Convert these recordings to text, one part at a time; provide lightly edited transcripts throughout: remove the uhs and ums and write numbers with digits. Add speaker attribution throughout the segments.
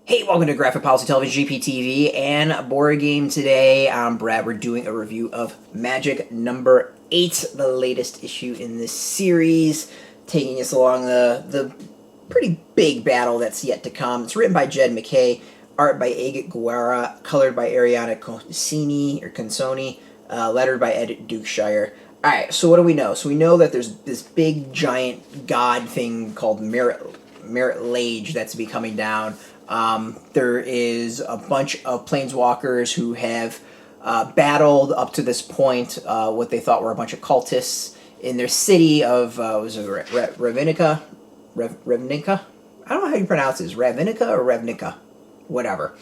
Speaker 1: Hey, welcome to Graphic Policy Television, GPTV, and Board Game. Today, I'm Brad. We're doing a review of Magic number 8, the latest issue in this series, taking us along the pretty big battle that's yet to come. It's written by Jed MacKay, art by Guara, colored by Arianna Consonni, lettered by Ed Dukeshire. Alright, so what do we know? So we know that there's this big, giant god thing called Marit Lage that's be coming down. There is a bunch of planeswalkers who have battled up to this point what they thought were a bunch of cultists in their city of was it Ravnica? Ravnica? I don't know how you pronounce this. Ravnica or Ravnica? Whatever.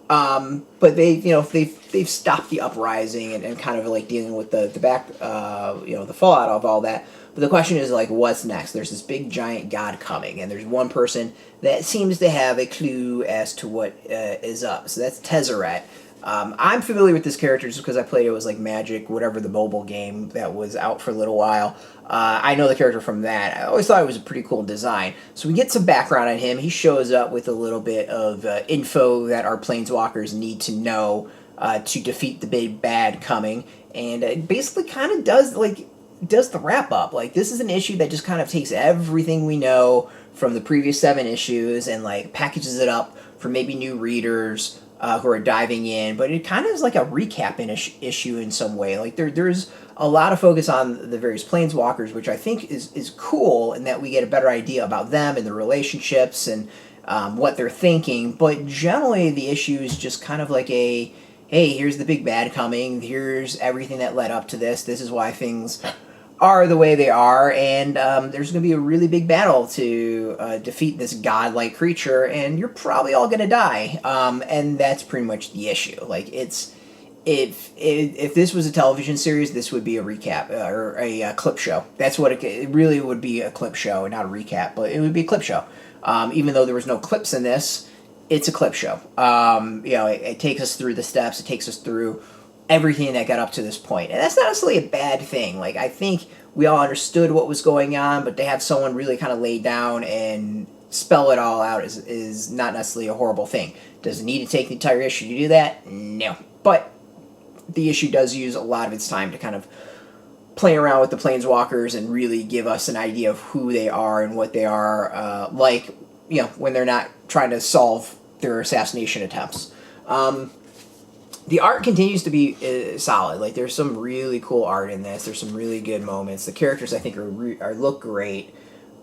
Speaker 1: But they've stopped the uprising and kind of like dealing with the fallout of all that. But the question is, like, what's next? There's this big, giant god coming, and there's one person that seems to have a clue as to what is up. So that's Tezzeret. I'm familiar with this character just because I played it was like Magic, whatever the mobile game that was out for a little while. I know the character from that. I always thought it was a pretty cool design. So we get some background on him. He shows up with a little bit of info that our planeswalkers need to know to defeat the big bad coming. And it basically kind of does the wrap up. Like, this is an issue that just kind of takes everything we know from the previous 7 issues and like packages it up for maybe new readers who are diving in. But it kind of is like a recap issue in some way. Like there's a lot of focus on the various planeswalkers, which I think is cool in that we get a better idea about them and their relationships and what they're thinking. But generally the issue is just kind of like a, hey, here's the big bad coming, here's everything that led up to this, this is why things are the way they are, and there's going to be a really big battle to defeat this godlike creature, and you're probably all going to die, and that's pretty much the issue. Like, it's if this was a television series, this would be a recap or a clip show. That's what it really would be, a clip show, and not a recap, but it would be a clip show. Even though there was no clips in this, it's a clip show. It takes us through the steps, it takes us through everything that got up to this point. And that's not necessarily a bad thing. Like, I think we all understood what was going on, but to have someone really kind of lay down and spell it all out is not necessarily a horrible thing. Does it need to take the entire issue to do that? No. But the issue does use a lot of its time to kind of play around with the planeswalkers and really give us an idea of who they are and what they are when they're not trying to solve their assassination attempts. The art continues to be solid. Like, there's some really cool art in this. There's some really good moments. The characters, I think, look great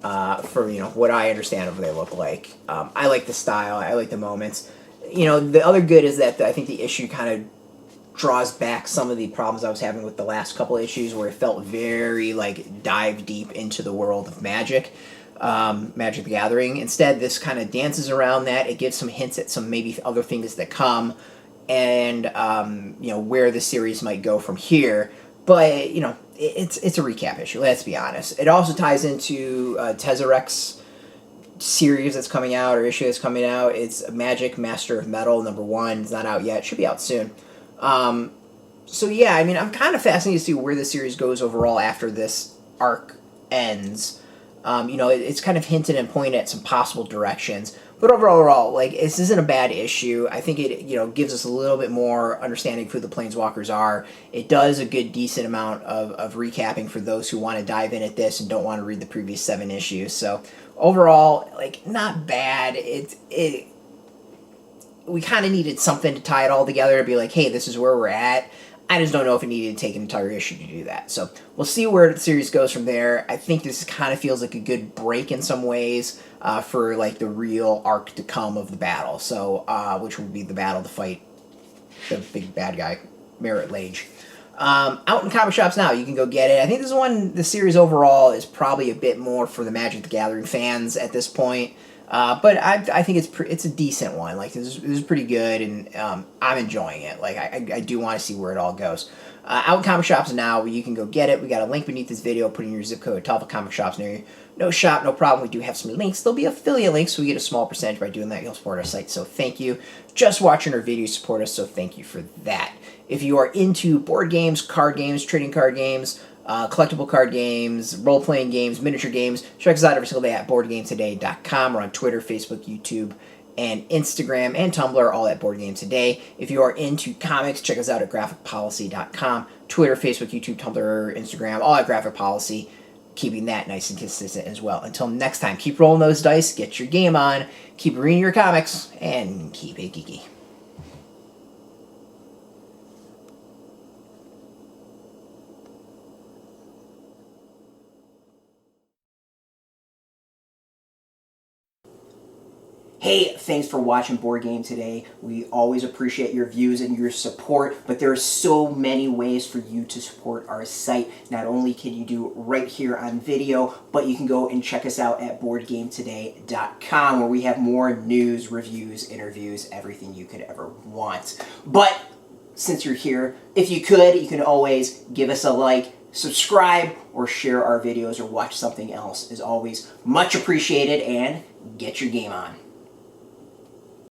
Speaker 1: for what I understand of what they look like. I like the style. I like the moments. The other good is that I think the issue kind of draws back some of the problems I was having with the last couple issues, where it felt very like dive deep into the world of Magic. Magic the Gathering. Instead, this kind of dances around that. It gives some hints at some maybe other things that come, and where the series might go from here. But it's a recap issue, let's be honest. It also ties into Tezzeret's series that's coming out, or issue that's coming out. It's Magic Master of Metal #1. It's not out yet, should be out soon. So yeah, I mean, I'm kind of fascinated to see where the series goes overall after this arc ends. It's kind of hinted and pointed at some possible directions. But overall, like, this isn't a bad issue. I think it, gives us a little bit more understanding of who the planeswalkers are. It does a good, decent amount of recapping for those who want to dive in at this and don't want to read the previous 7 issues. So overall, like, not bad. We kind of needed something to tie it all together to be like, hey, this is where we're at. I just don't know if it needed to take an entire issue to do that. So we'll see where the series goes from there. I think this kind of feels like a good break in some ways for like the real arc to come of the battle. So which would be the battle to fight the big bad guy, Marit Lage. Out in comic shops now. You can go get it. I think the series overall is probably a bit more for the Magic the Gathering fans at this point. But I think it's a decent one. Like, this is pretty good, and I'm enjoying it. Like, I do want to see where it all goes. Out in comic shops now, you can go get it. We got a link beneath this video. Put in your zip code, top of comic shops near you. No shop, no problem. We do have some links. There'll be affiliate links, so we get a small percentage by doing that. You'll support our site, so thank you. Just watching our videos support us, so thank you for that. If you are into board games, card games, trading card games, collectible card games, role-playing games, miniature games, check us out every single day at BoardGameToday.com. We're on Twitter, Facebook, YouTube, and Instagram and Tumblr, all at Board Game Today. If you are into comics, check us out at graphicpolicy.com. Twitter, Facebook, YouTube, Tumblr, Instagram, all at Graphic Policy. Keeping that nice and consistent as well. Until next time, keep rolling those dice, get your game on, keep reading your comics, and keep it geeky. Hey, thanks for watching Board Game Today. We always appreciate your views and your support, but there are so many ways for you to support our site. Not only can you do it right here on video, but you can go and check us out at BoardGameToday.com, where we have more news, reviews, interviews, everything you could ever want. But since you're here, if you could, you can always give us a like, subscribe, or share our videos or watch something else. Is always much appreciated, and get your game on.